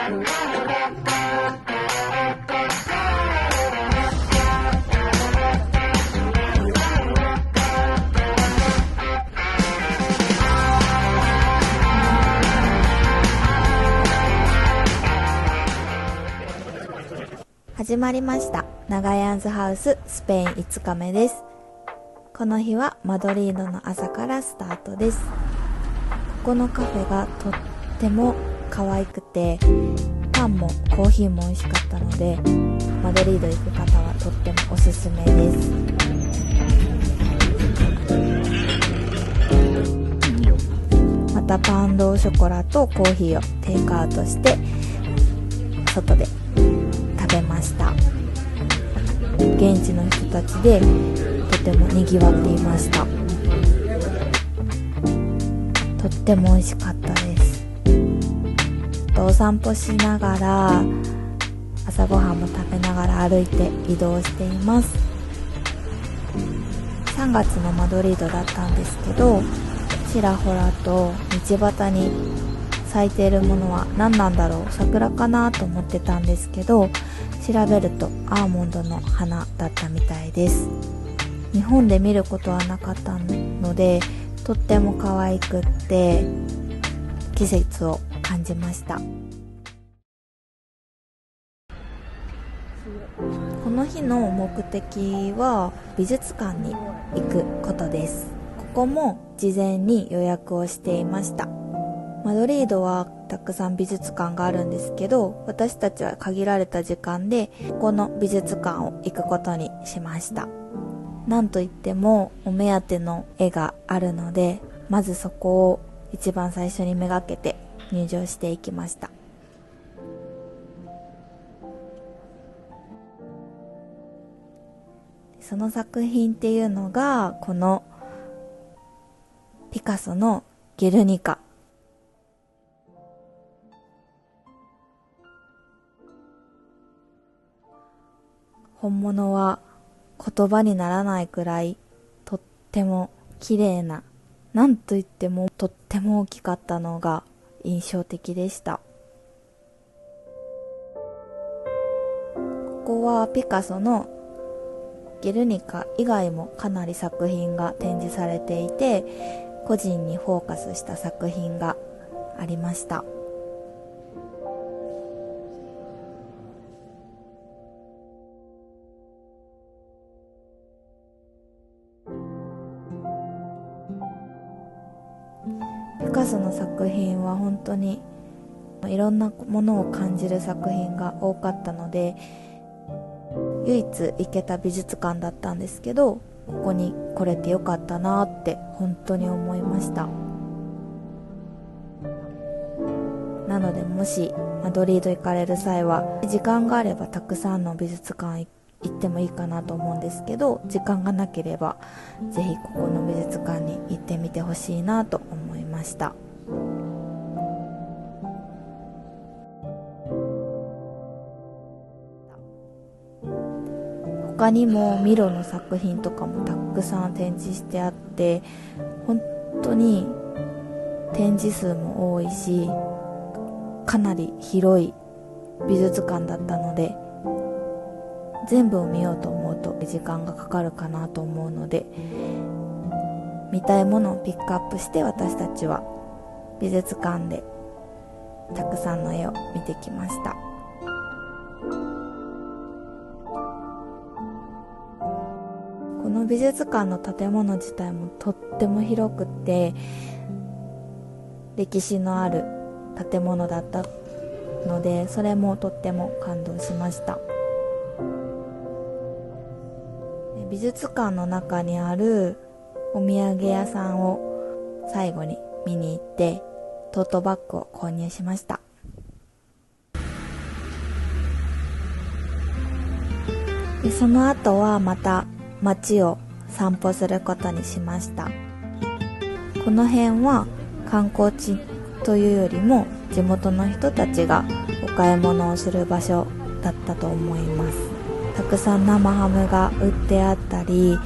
始まりました。長ヤンズハウススペイン5日目です。この日はマドリードの朝からスタートです。ここのカフェがとっても可愛くて、パンもコーヒーも美味しかったので、マドリード行く方はとってもおすすめです。またパンドーショコラとコーヒーをテイクアウトして外で食べました。現地の人たちでとても賑わっていました。とっても美味しかったです。お散歩しながら朝ごはんも食べながら歩いて移動しています。3月のマドリードだったんですけど、ちらほらと道端に咲いているものは何なんだろう、桜かなと思ってたんですけど、調べるとアーモンドの花だったみたいです。日本で見ることはなかったので、とっても可愛くって季節を感じました。この日の目的は美術館に行くことです。ここも事前に予約をしていました。マドリードはたくさん美術館があるんですけど、私たちは限られた時間でここの美術館を行くことにしました。なんといってもお目当ての絵があるので、まずそこを一番最初にめがけて入場していきました。その作品っていうのがこのピカソのゲルニカ。本物は言葉にならないくらいとっても綺麗な、なんといってもとっても大きかったのが印象的でした。ここはピカソのゲルニカ以外もかなり作品が展示されていて、個人にフォーカスした作品がありました。ピカソの作品は本当にいろんなものを感じる作品が多かったので、唯一行けた美術館だったんですけど、ここに来れてよかったなって本当に思いました。なのでもしマドリード行かれる際は、時間があればたくさんの美術館行ってもいいかなと思うんですけど、時間がなければぜひここの美術館に行ってみてほしいなと思いました。他にもミロの作品とかもたくさん展示してあって、本当に展示数も多いし、かなり広い美術館だったので、全部を見ようと思うと時間がかかるかなと思うので、見たいものをピックアップして私たちは美術館でたくさんの絵を見てきました。この美術館の建物自体もとっても広くて歴史のある建物だったので、それもとっても感動しました。美術館の中にあるお土産屋さんを最後に見に行ってトートバッグを購入しました。でその後はまた街を散歩することにしました。この辺は観光地というよりも地元の人たちがお買い物をする場所だったと思います。たくさん生ハムが売ってあったり、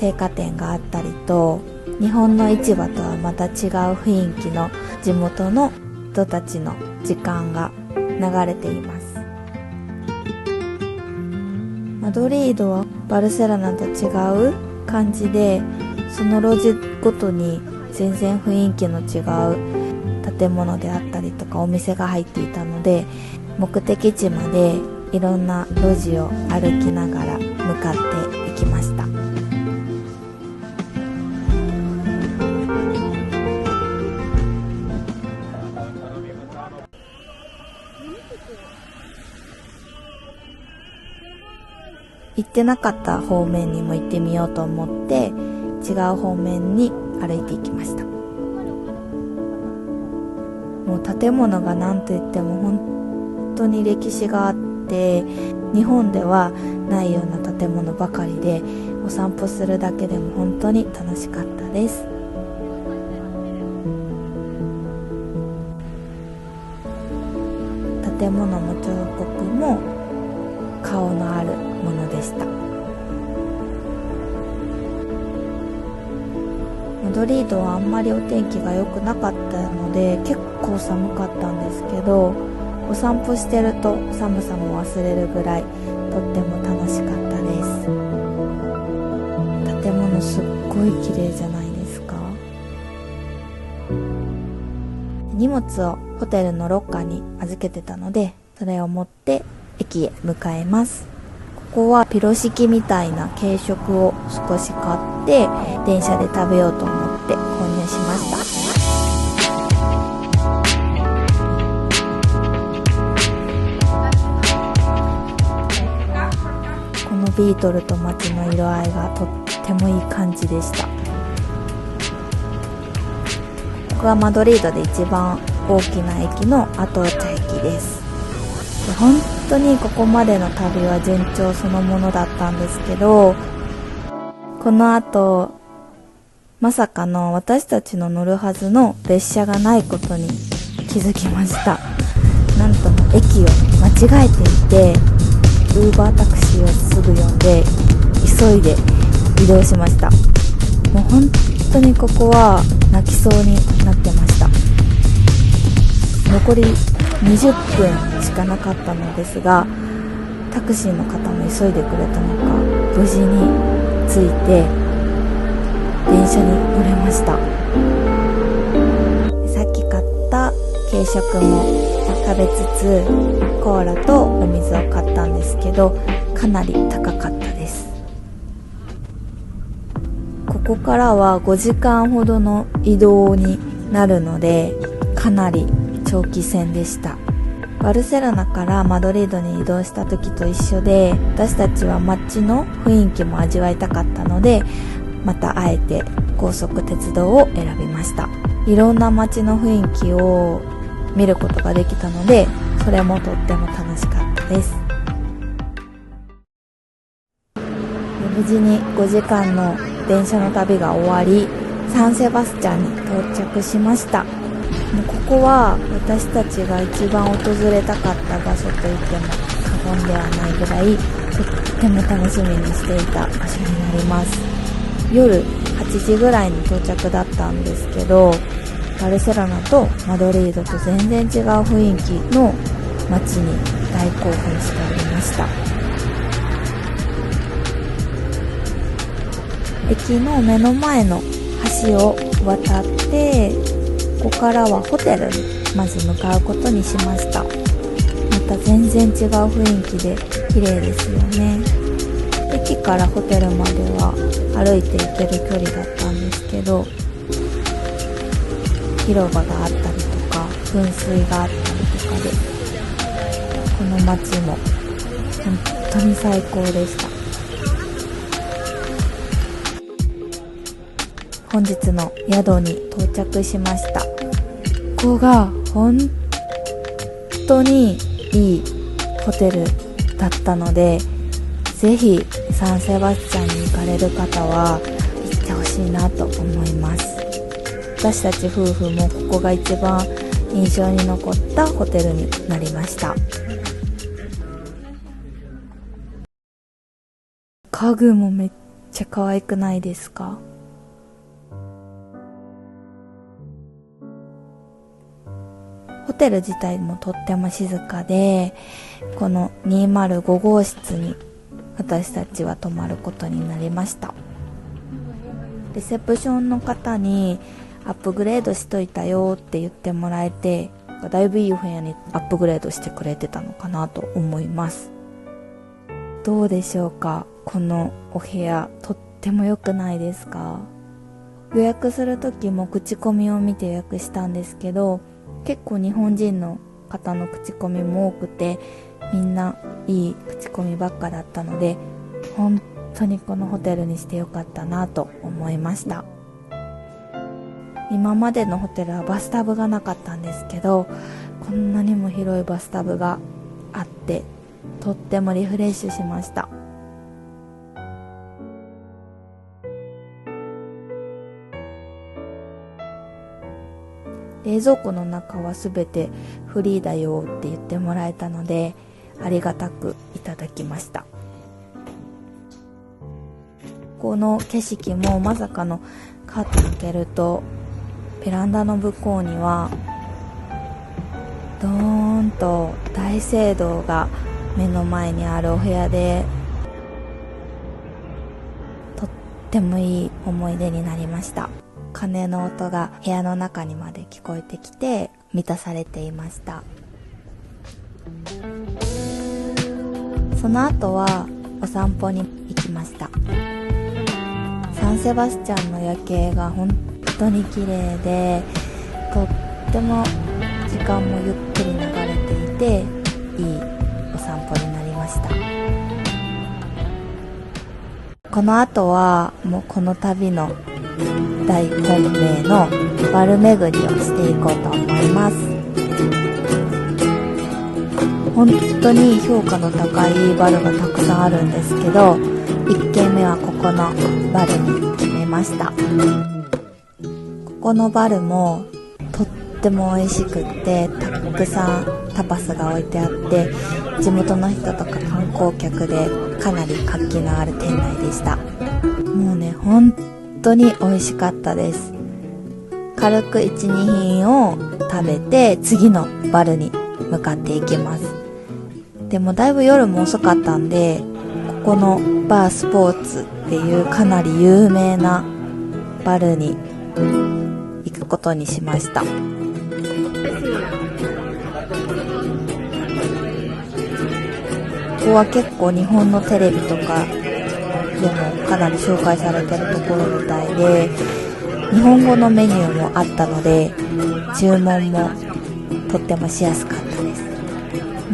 青果店があったりと、日本の市場とはまた違う雰囲気の地元の人たちの時間が流れています。マドリードはバルセロナと違う感じで、その路地ごとに全然雰囲気の違う建物であったりとかお店が入っていたので、目的地までいろんな路地を歩きながら向かっていきました。行ってなかった方面にも行ってみようと思って、違う方面に歩いていきました。もう建物が何と言っても本当に歴史があって、日本ではないような建物ばかりで、お散歩するだけでも本当に楽しかったです。建物も彫刻も顔のあるものでした。マドリードはあんまりお天気が良くなかったので結構寒かったんですけど、お散歩してると寒さも忘れるぐらいとっても楽しかったです。建物すっごい綺麗じゃないですか。荷物をホテルのロッカーに預けてたので、それを持って駅へ向かいます。ここはピロシキみたいな軽食を少し買って電車で食べようと思って購入しました。このビートルと街の色合いがとってもいい感じでした。ここがマドリードで一番大きな駅のアトーチャ駅です。本当にここまでの旅は順調そのものだったんですけど、この後まさかの私たちの乗るはずの列車がないことに気づきました。なんとも駅を間違えていて、ウーバータクシーをすぐ呼んで急いで移動しました。もう本当にここは泣きそうになってました。残り20分しかなかったのですが、タクシーの方も急いでくれたのか無事に着いて電車に乗れました。さっき買った軽食も食べつつコーラとお水を買ったんですけど、かなり高かったです。ここからは5時間ほどの移動になるので、かなり長期戦でした。バルセロナからマドリードに移動した時と一緒で、私たちは街の雰囲気も味わいたかったので、またあえて高速鉄道を選びました。いろんな街の雰囲気を見ることができたので、それもとっても楽しかったです。無事に5時間の電車の旅が終わり、サンセバスチャンに到着しました。ここは私たちが一番訪れたかった場所と言っても過言ではないぐらい、とっても楽しみにしていた場所になります。夜8時ぐらいに到着だったんですけど、バルセロナとマドリードと全然違う雰囲気の街に大興奮しておりました。駅の目の前の橋を渡って、ここからはホテルにまず向かうことにしました。また全然違う雰囲気で綺麗ですよね。駅からホテルまでは歩いて行ける距離だったんですけど、広場があったりとか噴水があったりとかで、この街も本当に最高でした。本日の宿に到着しました。ここが本当にいいホテルだったので、ぜひサンセバスチャンに行かれる方は行ってほしいなと思います。私たち夫婦もここが一番印象に残ったホテルになりました。家具もめっちゃ可愛くないですか？ホテル自体もとっても静かで、この205号室に私たちは泊まることになりました。レセプションの方にアップグレードしといたよって言ってもらえて、だいぶいいお部屋にアップグレードしてくれてたのかなと思います。どうでしょうか、このお部屋とっても良くないですか？予約する時も口コミを見て予約したんですけど、結構日本人の方の口コミも多くて、みんないい口コミばっかだったので、本当にこのホテルにしてよかったなと思いました。今までのホテルはバスタブがなかったんですけど、こんなにも広いバスタブがあってとってもリフレッシュしました。冷蔵庫の中はすべてフリーだよって言ってもらえたので、ありがたくいただきました。この景色もまさかのカーテン開けると、ベランダの向こうにはドーンと大聖堂が目の前にあるお部屋で、とってもいい思い出になりました。鐘の音が部屋の中にまで聞こえてきて満たされていました。その後はお散歩に行きました。サンセバスチャンの夜景が本当に綺麗で、とっても時間もゆっくり流れていて、いいお散歩になりました。この後はもうこの旅の大本命のバル巡りをしていこうと思います。本当に評価の高いバルがたくさんあるんですけど、1軒目はここのバルに決めました。ここのバルもとっても美味しくって、たくさんタパスが置いてあって、地元の人とか観光客でかなり活気のある店内でした。もうね、本当に美味しかったです。軽く 1,2 品を食べて次のバルに向かっていきます。でもだいぶ夜も遅かったんで、ここのバースポーツっていうかなり有名なバルに行くことにしました。ここは結構日本のテレビとかでもかなり紹介されてるところみたいで、日本語のメニューもあったので注文もとってもしやすかったです。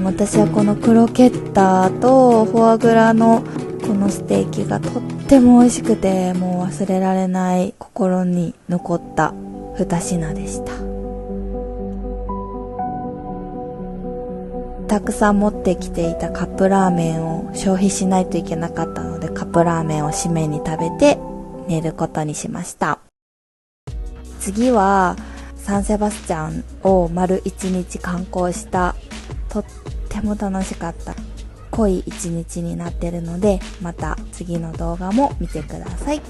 私はこのクロケッタとフォアグラのこのステーキがとっても美味しくて、もう忘れられない、心に残った2品でした。たくさん持ってきていたカップラーメンを消費しないといけなかったので、カップラーメンを締めに食べて寝ることにしました。次はサンセバスチャンを丸1日観光した、とっても楽しかった濃い一日になってるので、また次の動画も見てください。